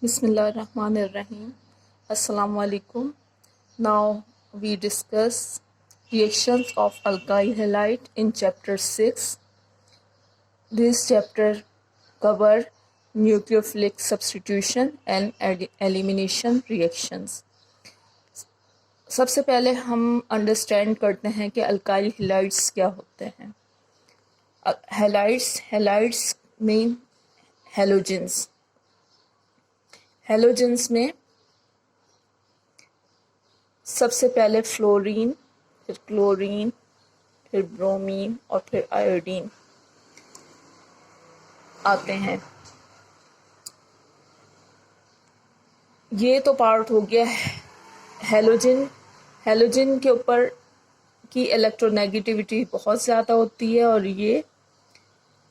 Bismillahirrahmanirrahim. Assalamu alaikum. Now we discuss reactions of alkyl halide in chapter 6. This chapter cover nucleophilic substitution and elimination reactions. सबसे पहले हम understand करते हैं कि alkyl halides क्या होते हैं. Halides mean halogens. हेलोजेंस में सबसे पहले फ्लोरीन, फिर क्लोरीन, फिर ब्रोमीन और फिर आयोडीन आते हैं. ये तो पार्ट हो गया हेलोजन के ऊपर की इलेक्ट्रोनेगेटिविटी बहुत ज़्यादा होती है और ये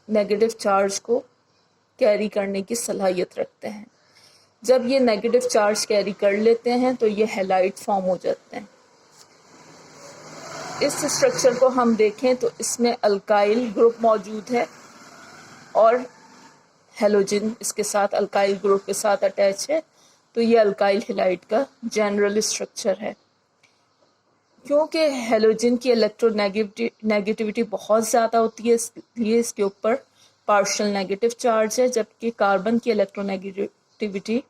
नेगेटिव चार्ज को कैरी करने की सलाहियत रखते हैं. जब ये नेगेटिव चार्ज कैरी कर लेते हैं तो ये हैलाइड फॉर्म हो जाते हैं. इस स्ट्रक्चर को हम देखें तो इसमें अल्काइल ग्रुप मौजूद है और हेलोजन इसके साथ अल्काइल ग्रुप के साथ अटैच है. तो ये अल्काइल हैलाइड का जनरल स्ट्रक्चर है. क्योंकि हेलोजन की इलेक्ट्रोनेगेटिविटी बहुत ज़्यादा होती है इसलिए इसके ऊपर पार्शियल नेगेटिव चार्ज है, जबकि कार्बन की इलेक्ट्रोनेगेटिविटी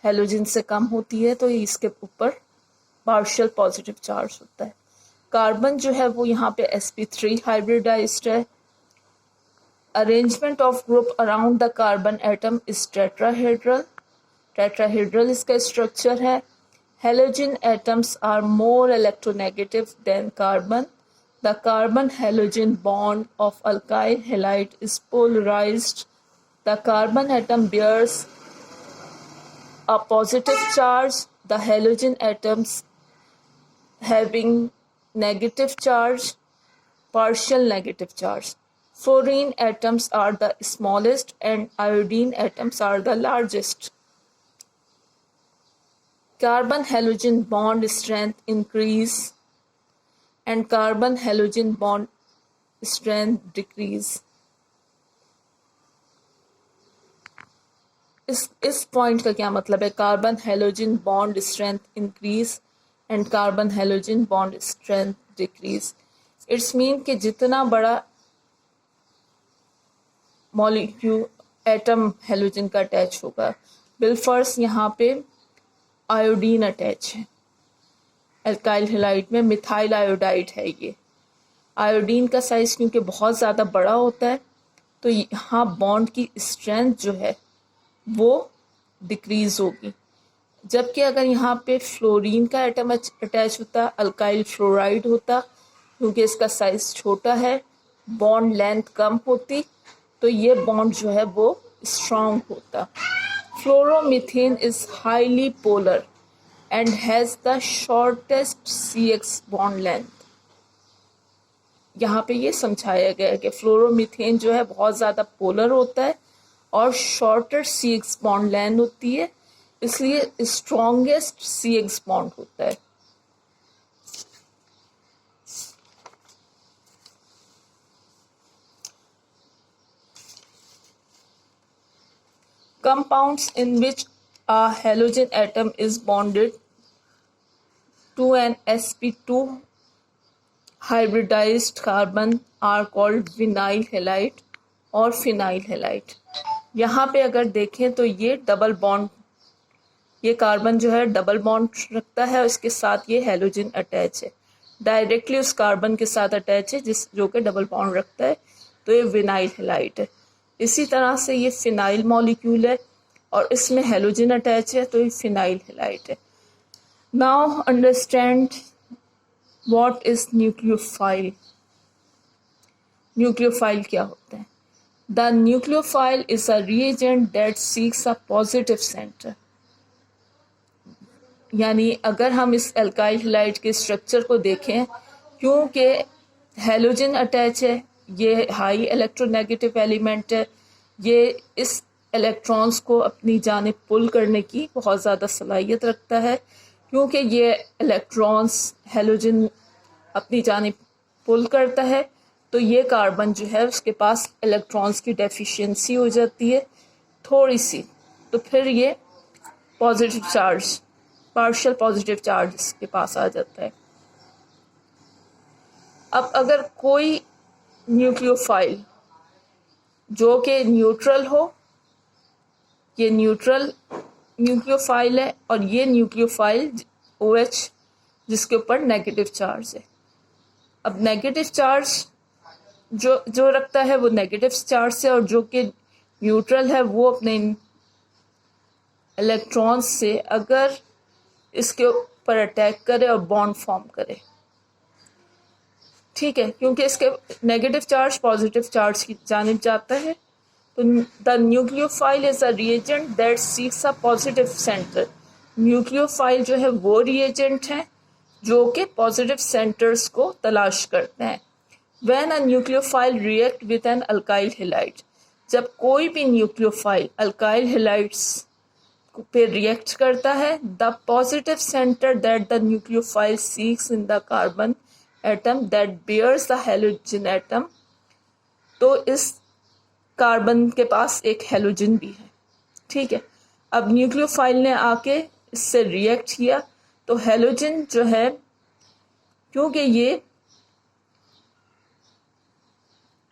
हेलोजन से कम होती है तो इसके ऊपर पार्शियल पॉजिटिव चार्ज होता है. कार्बन जो है वो यहाँ पे sp3 हाइब्रिडाइज्ड है. Arrangement of group around the carbon atom is tetrahedral इसका स्ट्रक्चर है. Halogen atoms are more electronegative than carbon. The carbon halogen bond of alkyl halide is polarised. The carbon atom bears a positive charge. The halogen atoms having negative charge, partial negative charge. Fluorine atoms are the smallest and iodine atoms are the largest. Carbon halogen bond strength increase and carbon halogen bond strength decrease. इस point का क्या मतलब है? Carbon halogen bond strength increase and carbon halogen bond strength decrease. It's mean कि जितना बड़ा molecule atom halogen का attach होगा. बिलफर्स यहाँ पे आयोडीन अटैच है. अल्काइल हैलाइड में मिथाइल आयोडाइड है. ये आयोडीन का साइज क्योंकि बहुत ज़्यादा बड़ा होता है तो यहाँ बॉन्ड की स्ट्रेंथ जो है वो डिक्रीज होगी. जबकि अगर यहाँ पे फ्लोरीन का एटम अटैच होता, अल्काइल फ्लोराइड होता, क्योंकि इसका साइज छोटा है, बॉन्ड लेंथ कम होती, तो ये बॉन्ड जो है वो स्ट्रॉन्ग होता. Fluoromethane is highly polar and has the shortest CX bond length. यहाँ पे ये समझाया गया है कि फ्लोरोमीथेन जो है बहुत ज़्यादा पोलर होता है और शॉर्टर CX बॉन्ड लेंथ होती है, इसलिए स्ट्रॉन्गेस्ट CX बॉन्ड होता है. Compounds in which a halogen atom is bonded to an sp2 hybridized carbon are called vinyl halide और फिनाइल हैलाइड. यहाँ पे अगर देखें तो ये डबल बॉन्ड, ये कार्बन जो है डबल बॉन्ड रखता है और इसके साथ ये हेलोजन अटैच है, डायरेक्टली उस कार्बन के साथ अटैच है जो कि डबल बॉन्ड रखता है, तो ये विनाइल हैलाइड है. इसी तरह से ये फिनाइल मॉलिक्यूल है और इसमें हेलोजन अटैच है तो ये फिनाइल हैलाइड है. Now understand what is nucleophile. Nucleophile क्या होता है? The nucleophile is a reagent that seeks a positive center. यानी अगर हम इस अल्काइल हैलाइड के स्ट्रक्चर को देखें, क्योंकि हेलोजन अटैच है, ये हाई इलेक्ट्रोनेगेटिव एलिमेंट है, ये इस इलेक्ट्रॉन्स को अपनी जानिब पुल करने की बहुत ज़्यादा सलाहियत रखता है. क्योंकि ये इलेक्ट्रॉन्स हेलोजन अपनी जानिब पुल करता है तो ये कार्बन जो है उसके पास इलेक्ट्रॉन्स की डेफिशिएंसी हो जाती है थोड़ी सी, तो फिर ये positive charge, partial positive charge इसके पास आ जाता है। अब अगर कोई न्यूक्लियोफाइल जो कि न्यूट्रल हो, ये न्यूट्रल न्यूक्लियोफाइल है और ये न्यूक्लियोफाइल OH जिसके ऊपर नेगेटिव चार्ज है। अब नेगेटिव चार्ज जो रखता है वो नेगेटिव चार्ज से, और जो कि न्यूट्रल है वो अपने इलेक्ट्रॉन्स से अगर इसके ऊपर अटैक करे और बॉन्ड फॉर्म करे, ठीक है, क्योंकि इसके नेगेटिव चार्ज पॉजिटिव चार्ज की जानिब जाता है। तो the nucleophile is a reagent that seeks a positive centre. Nucleophile जो है वो रिएजेंट है जो कि पॉजिटिव सेंटर्स को तलाश करते हैं। When a nucleophile react with an alkyl halide, जब कोई भी न्यूक्लियोफाइल अल्काइल हैलाइड्स पे रिएक्ट करता है, the positive centre that the nucleophile seeks in the carbon atom that bears the halogen atom, तो इस कार्बन के पास एक हैलोजन भी है, ठीक है। अब न्यूक्लियोफाइल ने आके इससे रिएक्ट किया तो हैलोजन जो है, क्योंकि ये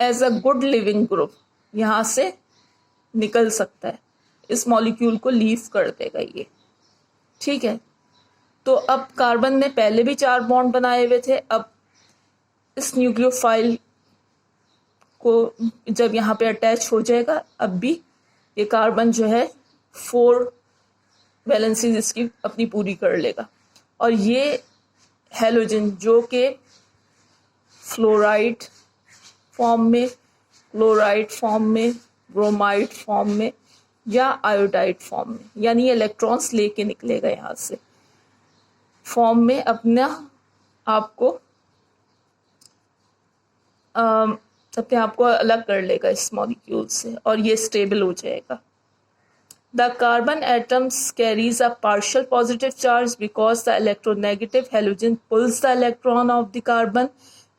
as a good leaving group यहाँ से निकल सकता है, इस मॉलिक्यूल को लीव कर देगा ये, ठीक है। तो अब कार्बन ने पहले भी 4 बॉन्ड बनाए हुए थे, अब इस न्यूक्लियोफाइल को जब यहाँ पे अटैच हो जाएगा, अब भी ये कार्बन जो है 4 वैलेंसीज इसकी अपनी पूरी कर लेगा, और ये हैलोजन जो कि फ्लोराइड फॉर्म में, क्लोराइड फॉर्म में, ब्रोमाइड फॉर्म में या आयोडाइड फॉर्म में, यानी इलेक्ट्रॉन्स लेके निकलेगा यहाँ से, फॉर्म में अपने आप को अलग कर लेगा इस मॉलिक्यूल से, और ये स्टेबल हो जाएगा। The carbon atoms carries a partial positive charge because the electronegative halogen pulls the electron of the carbon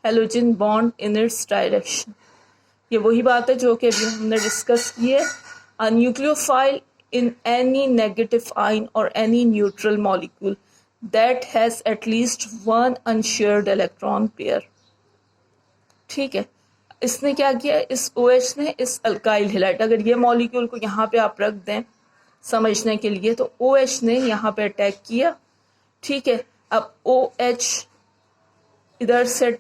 halogen bond in its direction. ये वही बात है जो कि अभी हमने डिस्कस की है। A nucleophile in any negative ion और any neutral molecule that has at least 1 unshared electron pair, ठीक है। इसने क्या किया, इस OH ने इस अल्काइल हैलाइड, अगर ये मॉलिक्यूल को यहाँ पे आप रख दें समझने के लिए, तो OH ने यहाँ पे अटैक किया, ठीक है। अब OH इधर से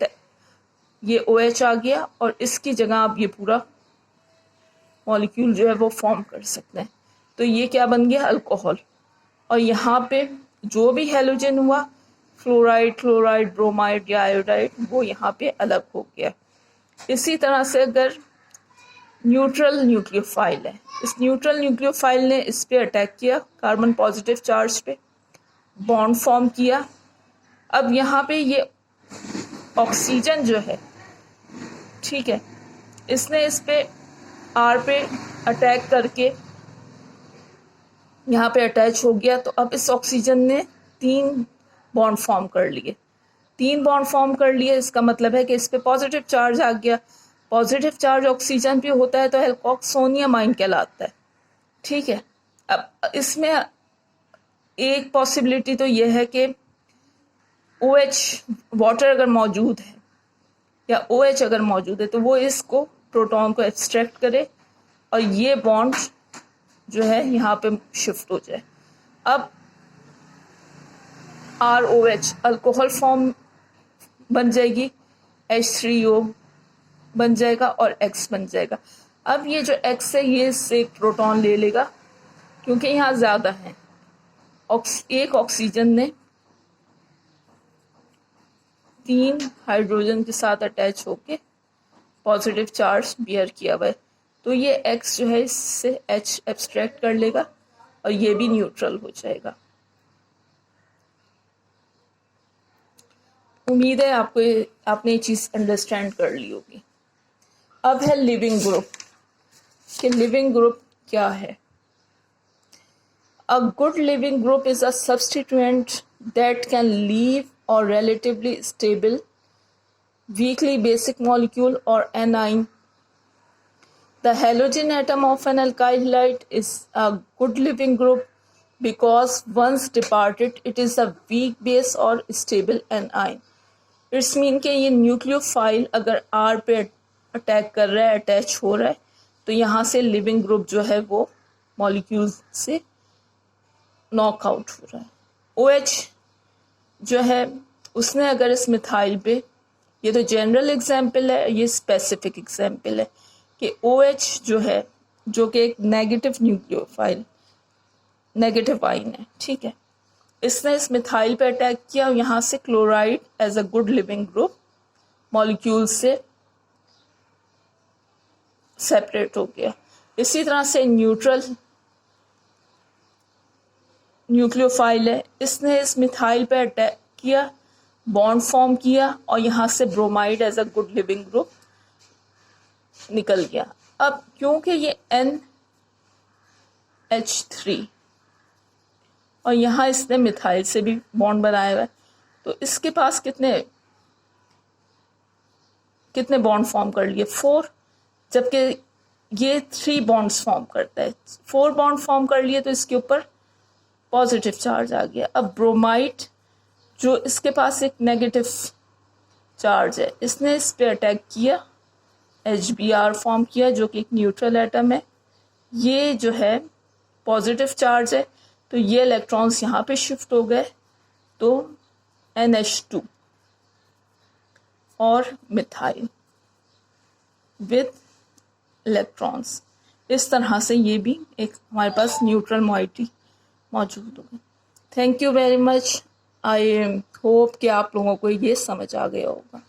ये OH आ गया और इसकी जगह आप ये पूरा मॉलिक्यूल जो है वो फॉर्म कर सकते हैं, तो ये क्या बन गया, अल्कोहल। और यहाँ पे जो भी हैलोजन हुआ, फ्लोराइड, क्लोराइड, ब्रोमाइड या आयोडाइड, वो यहाँ पे अलग हो गया। इसी तरह से अगर न्यूट्रल न्यूक्लियोफाइल है, इस न्यूट्रल न्यूक्लियोफाइल ने इस पे अटैक किया, कार्बन पॉजिटिव चार्ज पे बॉन्ड फॉर्म किया। अब यहाँ पे ये ऑक्सीजन जो है, ठीक है, इसने इस पे R पे अटैक करके यहाँ पे अटैच हो गया, तो अब इस ऑक्सीजन ने 3 बॉन्ड फॉर्म कर लिए। 3 बॉन्ड फॉर्म कर लिए, इसका मतलब है कि इस पे पॉजिटिव चार्ज आ गया। पॉजिटिव चार्ज ऑक्सीजन पे होता है तो एल्कोक्सोनियम आयन कहलाता है, ठीक है। अब इसमें एक पॉसिबिलिटी तो यह है कि OH वाटर अगर मौजूद है या OH अगर मौजूद है तो वो इसको प्रोटॉन को एक्सट्रैक्ट करे और ये बॉन्ड जो है यहाँ पे शिफ्ट हो जाए। अब ROH अल्कोहल फॉर्म बन जाएगी, H3O बन जाएगा और X बन जाएगा। अब ये जो X है ये इससे एक प्रोटॉन ले लेगा क्योंकि यहाँ ज़्यादा है। एक ऑक्सीजन ने 3 हाइड्रोजन के साथ अटैच होके पॉजिटिव चार्ज बियर किया हुआ है, तो ये X जो है इससे H एब्स्ट्रैक्ट कर लेगा और ये भी न्यूट्रल हो जाएगा। उम्मीद है आपने ये चीज़ अंडरस्टैंड कर ली होगी। अब है लिविंग ग्रुप, कि लिविंग ग्रुप क्या है। A good living group is a substituent that can leave or relatively stable weakly basic molecule or anion. The halogen atom of an alkyl halide is a good living group because once departed it is a weak base or stable anion. It's mean कि ये nucleophile अगर are पे attack कर रहा है, attach हो रहा है, तो यहाँ से लिविंग ग्रुप जो है वो मॉलिक्यूल से नॉकआउट हो रहा है। OH जो है उसने अगर इस मिथाइल पे, ये तो जनरल एग्जाम्पल है, ये स्पेसिफिक एग्जाम्पल है कि OH जो है, जो कि एक नेगेटिव न्यूक्लियोफाइल, नेगेटिव आइन है, ठीक है, इसने इस मिथाइल पे अटैक किया और यहाँ से chloride as a good leaving group molecule से सेपरेट हो गया। इसी तरह से न्यूट्रल न्यूक्लियोफाइल है, इसने इस मिथाइल पे अटैक किया, बॉन्ड फॉर्म किया और यहाँ से bromide as a good leaving group निकल गया। अब क्योंकि ये NH3 और यहाँ इसने मिथाइल से भी बॉन्ड बनाया हुआ है, तो इसके पास कितने बॉन्ड फॉर्म कर लिए? 4, जबकि ये 3 बॉन्ड्स फॉर्म करता है। 4 बॉन्ड फॉर्म कर लिए तो इसके ऊपर पॉजिटिव चार्ज आ गया। अब ब्रोमाइड जो इसके पास एक नेगेटिव चार्ज है, इसने इस पे अटैक किया, HBr फॉर्म किया जो कि एक न्यूट्रल एटम है, ये जो है पॉजिटिव चार्ज है, तो ये इलेक्ट्रॉन्स यहाँ पे शिफ्ट हो गए, तो NH2 और मिथाइल विद इलेक्ट्रॉन्स, इस तरह से ये भी एक हमारे पास न्यूट्रल मॉइटी मौजूद होगा। Thank you very much. I hope कि आप लोगों को ये समझ आ गया होगा।